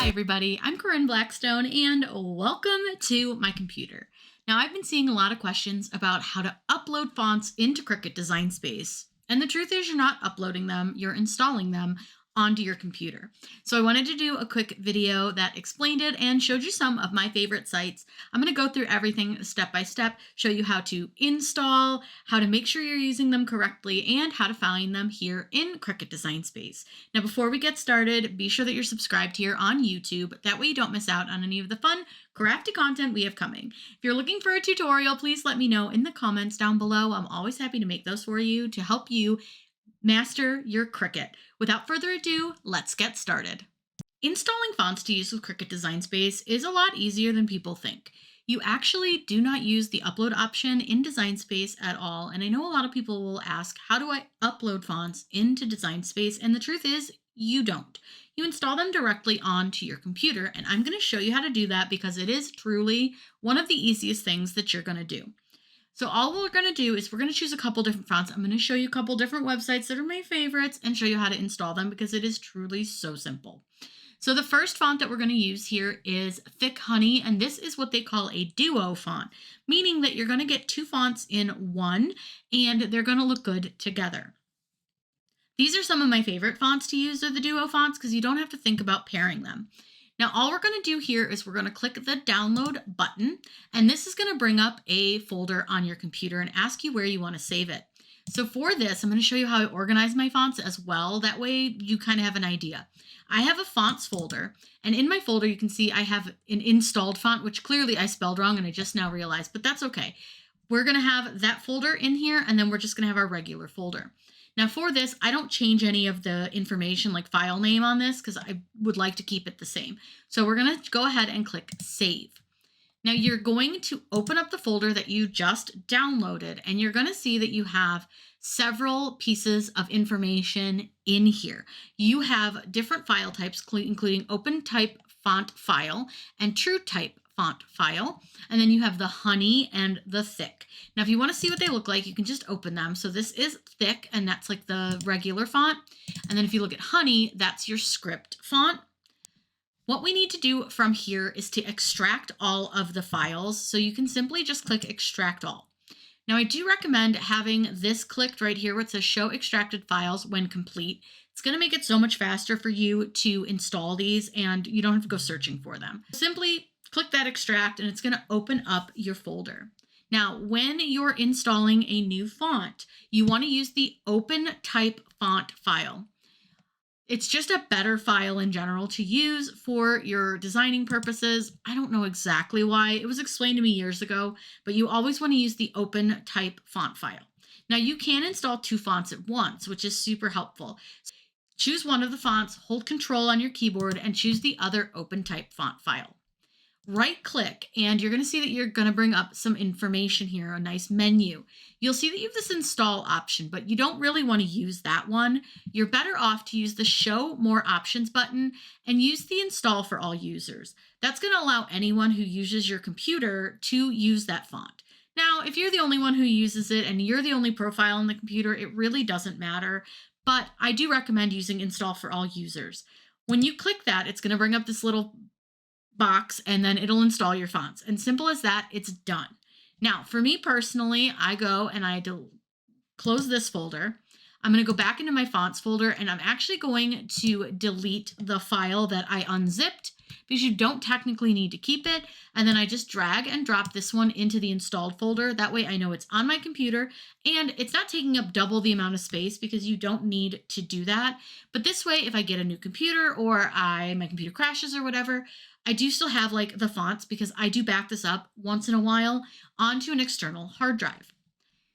Hi everybody, I'm Corinne Blackstone and welcome to my computer. Now I've been seeing a lot of questions about how to upload fonts into Cricut Design Space. And the truth is you're not uploading them, you're installing them onto your computer. So I wanted to do a quick video that explained it and showed you some of my favorite sites. I'm going to go through everything step by step, show you how to install, how to make sure you're using them correctly, and how to find them here in Cricut Design Space. Now, before we get started, be sure that you're subscribed here on YouTube. That way you don't miss out on any of the fun, crafty content we have coming. If you're looking for a tutorial, please let me know in the comments down below. I'm always happy to make those for you to help you master your Cricut. Without further ado, let's get started. Installing fonts to use with Cricut Design Space is a lot easier than people think. You actually do not use the upload option in Design Space at all, and I know a lot of people will ask, how do I upload fonts into Design Space? And the truth is, you don't. You install them directly onto your computer, and I'm going to show you how to do that because it is truly one of the easiest things that you're going to do. So all we're going to do is we're going to choose a couple different fonts. I'm going to show you a couple different websites that are my favorites and show you how to install them because it is truly so simple. So the first font that we're going to use here is Thick Honey, and this is what they call a duo font, meaning that you're going to get two fonts in one and they're going to look good together. These are some of my favorite fonts to use, are the duo fonts, because you don't have to think about pairing them. Now, all we're going to do here is we're going to click the download button, and this is going to bring up a folder on your computer and ask you where you want to save it. So for this, I'm going to show you how I organize my fonts as well. That way you kind of have an idea. I have a fonts folder, and in my folder, you can see I have an installed font, which clearly I spelled wrong and I just now realized, but that's okay. We're going to have that folder in here, and then we're just going to have our regular folder. Now for this, I don't change any of the information like file name on this because I would like to keep it the same. So we're going to go ahead and click Save. Now you're going to open up the folder that you just downloaded, and you're going to see that you have several pieces of information in here. You have different file types, including Open Type Font File and True Type Font File, and then you have the Honey and the Thick. Now if you want to see what they look like, you can just open them. So this is Thick, and that's like the regular font, and then if you look at Honey, that's your script font. What we need to do from here is to extract all of the files, so you can simply just click Extract All. Now I do recommend having this clicked right here where it says Show Extracted Files when complete. It's going to make it so much faster for you to install these, and you don't have to go searching for them. Simply click that extract and it's going to open up your folder. Now, when you're installing a new font, you want to use the Open Type Font File. It's just a better file in general to use for your designing purposes. I don't know exactly why. It was explained to me years ago, but you always want to use the Open Type Font File. Now, you can install two fonts at once, which is super helpful. Choose one of the fonts, hold Control on your keyboard, and choose the other Open Type Font File. Right click, and you're going to see that you're going to bring up some information here, a nice menu. You'll see that you have this install option, but you don't really want to use that one. You're better off to use the Show More Options button and use the Install for all users. That's going to allow anyone who uses your computer to use that font. Now, if you're the only one who uses it and you're the only profile on the computer, it really doesn't matter, but I do recommend using Install for all users. When you click that, it's going to bring up this little box, and then it'll install your fonts. And simple as that, it's done. Now, for me personally, I go and I close this folder. I'm going to go back into my fonts folder, and I'm actually going to delete the file that I unzipped because you don't technically need to keep it. And then I just drag and drop this one into the installed folder. That way I know it's on my computer and it's not taking up double the amount of space because you don't need to do that. But this way, if I get a new computer or my computer crashes or whatever, I do still have like the fonts because I do back this up once in a while onto an external hard drive.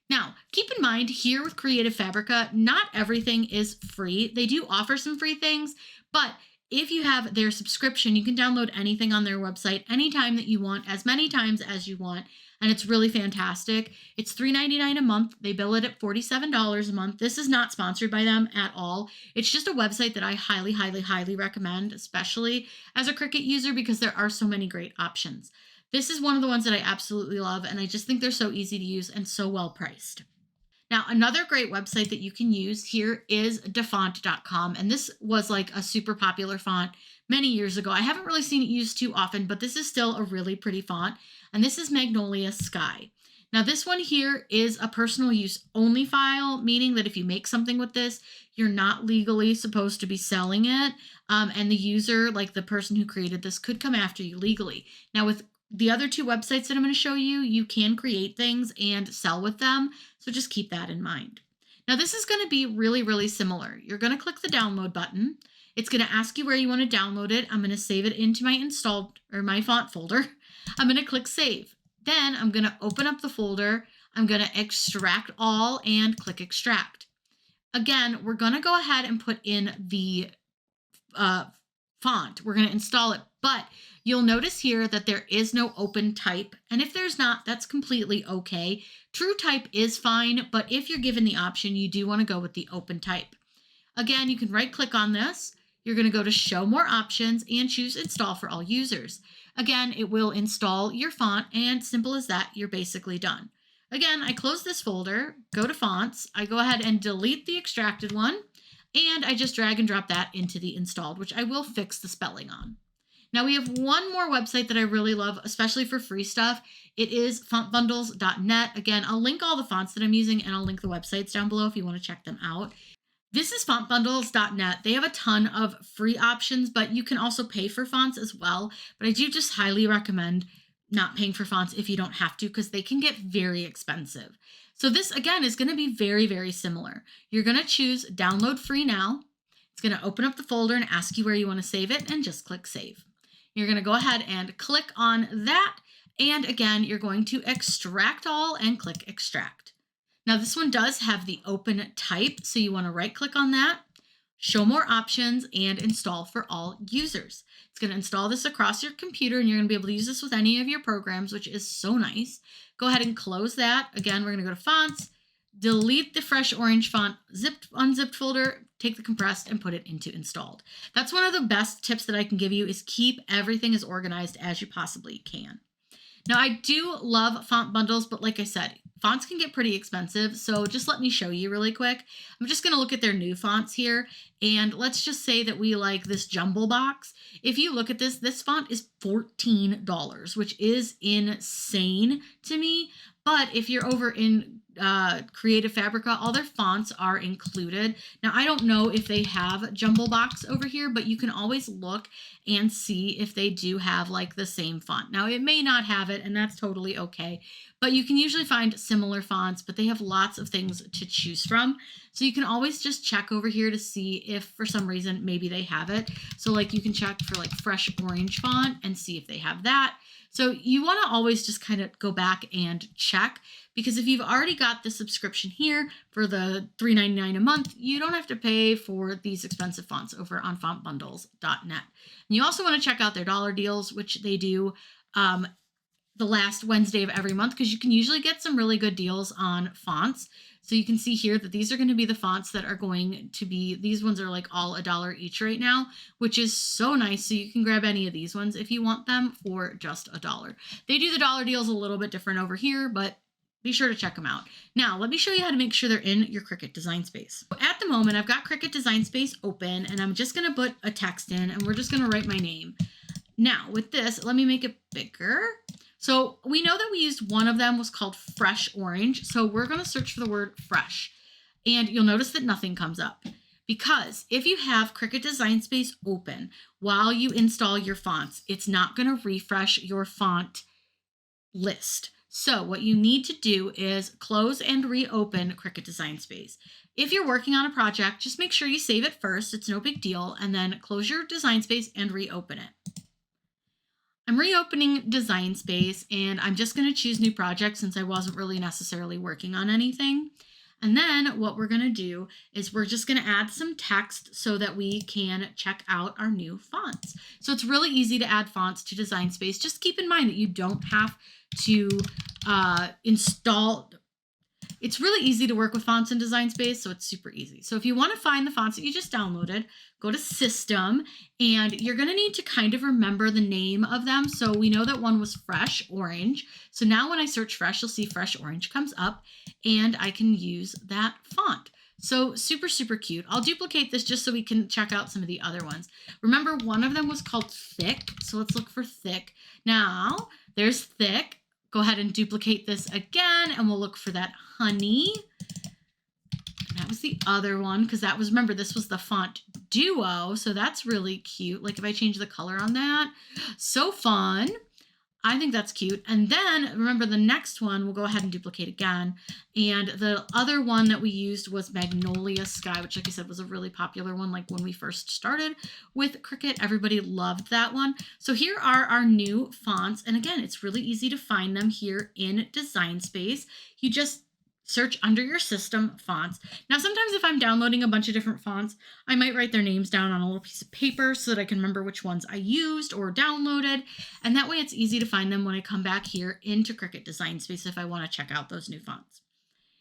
Now, keep in mind here with Creative Fabrica, not everything is free. They do offer some free things, but if you have their subscription, you can download anything on their website anytime that you want, as many times as you want, and it's really fantastic. It's $3.99 a month. They bill it at $47 a month. This is not sponsored by them at all. It's just a website that I highly, highly, highly recommend, especially as a Cricut user because there are so many great options. This is one of the ones that I absolutely love, and I just think they're so easy to use and so well priced. Now, another great website that you can use here is defont.com. And this was like a super popular font many years ago. I haven't really seen it used too often, but this is still a really pretty font. And this is Magnolia Sky. Now, this one here is a personal use only file, meaning that if you make something with this, you're not legally supposed to be selling it. And the user, like the person who created this, could come after you legally. Now, with the other two websites that I'm going to show you, you can create things and sell with them. So just keep that in mind. Now, this is going to be really, really similar. You're going to click the download button. It's going to ask you where you want to download it. I'm going to save it into my installed or my font folder. I'm going to click save. Then I'm going to open up the folder. I'm going to extract all and click extract. Again, we're going to go ahead and put in the font. We're going to install it, but you'll notice here that there is no open type. And if there's not, that's completely okay. True type is fine, but if you're given the option, you do want to go with the open type. Again, you can right click on this. You're going to go to show more options and choose install for all users. Again, it will install your font, and simple as that, you're basically done. Again, I close this folder, go to fonts, I go ahead and delete the extracted one, and I just drag and drop that into the installed, which I will fix the spelling on. Now we have one more website that I really love, especially for free stuff. It is fontbundles.net. Again, I'll link all the fonts that I'm using, and I'll link the websites down below if you want to check them out. This is fontbundles.net. They have a ton of free options, but you can also pay for fonts as well. But I do just highly recommend not paying for fonts if you don't have to, because they can get very expensive. So this, again, is going to be very, very similar. You're going to choose download free now. It's going to open up the folder and ask you where you want to save it, and just click save. You're going to go ahead and click on that. And again, you're going to extract all and click extract. Now this one does have the open type, so you want to right click on that, show more options, and install for all users. It's going to install this across your computer, and you're going to be able to use this with any of your programs, which is so nice. Go ahead and close that. Again, we're going to go to fonts, delete the fresh orange font, unzipped folder, take the compressed, and put it into installed. That's one of the best tips that I can give you, is keep everything as organized as you possibly can. Now, I do love font bundles, but like I said, fonts can get pretty expensive, so just let me show you really quick. I'm just going to look at their new fonts here, and let's just say that we like this jumble box. If you look at this font is $14, which is insane to me. But if you're over in Creative Fabrica, all their fonts are included. Now, I don't know if they have Jumble Box over here, but you can always look and see if they do have like the same font. Now, it may not have it, and that's totally okay. But you can usually find similar fonts, but they have lots of things to choose from. So you can always just check over here to see if for some reason maybe they have it. So like you can check for like fresh orange font and see if they have that. So you want to always just kind of go back and check, because if you've already got the subscription here for the $3.99 a month, you don't have to pay for these expensive fonts over on fontbundles.net. And you also want to check out their dollar deals, which they do the last Wednesday of every month, because you can usually get some really good deals on fonts. So you can see here that these are going to be the fonts that are going to be, these ones are like all $1 each right now, which is so nice. So you can grab any of these ones if you want them for just $1. They do the dollar deals a little bit different over here, but be sure to check them out. Now, let me show you how to make sure they're in your Cricut Design Space. At the moment, I've got Cricut Design Space open, and I'm just going to put a text in, and we're just going to write my name. Now, with this, let me make it bigger. So we know that we used one of them was called fresh orange. So we're going to search for the word fresh, and you'll notice that nothing comes up, because if you have Cricut Design Space open while you install your fonts, it's not going to refresh your font list. So what you need to do is close and reopen Cricut Design Space. If you're working on a project, just make sure you save it first. It's no big deal. And then close your Design Space and reopen it. I'm reopening Design Space, and I'm just going to choose new project since I wasn't really necessarily working on anything. And then what we're going to do is we're just going to add some text so that we can check out our new fonts. So it's really easy to add fonts to Design Space. Just keep in mind that you don't have to install It's really easy to work with fonts in Design Space, so it's super easy. So if you want to find the fonts that you just downloaded, go to System, and you're going to need to kind of remember the name of them. So we know that one was Fresh Orange. So now when I search Fresh, you'll see Fresh Orange comes up, and I can use that font. So super, super cute. I'll duplicate this just so we can check out some of the other ones. Remember, one of them was called Thick, so let's look for Thick. Now, there's Thick. Go ahead and duplicate this again, and we'll look for that Honey. And that was the other one, because that was, remember, this was the font Duo, so that's really cute. Like if I change the color on that, so fun. I think that's cute. And then remember the next one, we'll go ahead and duplicate again. And the other one that we used was Magnolia Sky, which like I said, was a really popular one. Like when we first started with Cricut, everybody loved that one. So here are our new fonts. And again, it's really easy to find them here in Design Space. You just search under your system fonts. Now, sometimes if I'm downloading a bunch of different fonts, I might write their names down on a little piece of paper so that I can remember which ones I used or downloaded. And that way it's easy to find them when I come back here into Cricut Design Space if I want to check out those new fonts.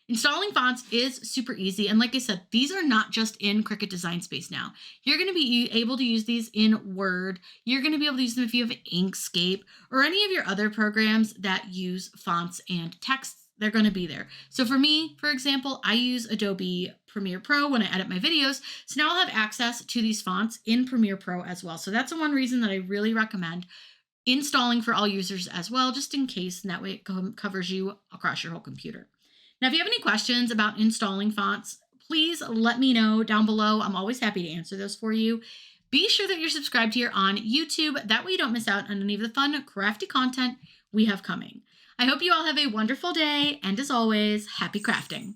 Installing fonts is super easy. And like I said, these are not just in Cricut Design Space now. You're going to be able to use these in Word. You're going to be able to use them if you have Inkscape or any of your other programs that use fonts and text. They're going to be there. So for me, for example, I use Adobe Premiere Pro when I edit my videos. So now I'll have access to these fonts in Premiere Pro as well. So that's the one reason that I really recommend installing for all users as well, just in case, and that way it covers you across your whole computer. Now, if you have any questions about installing fonts, please let me know down below. I'm always happy to answer those for you. Be sure that you're subscribed here on YouTube. That way you don't miss out on any of the fun, crafty content we have coming. I hope you all have a wonderful day, and as always, happy crafting.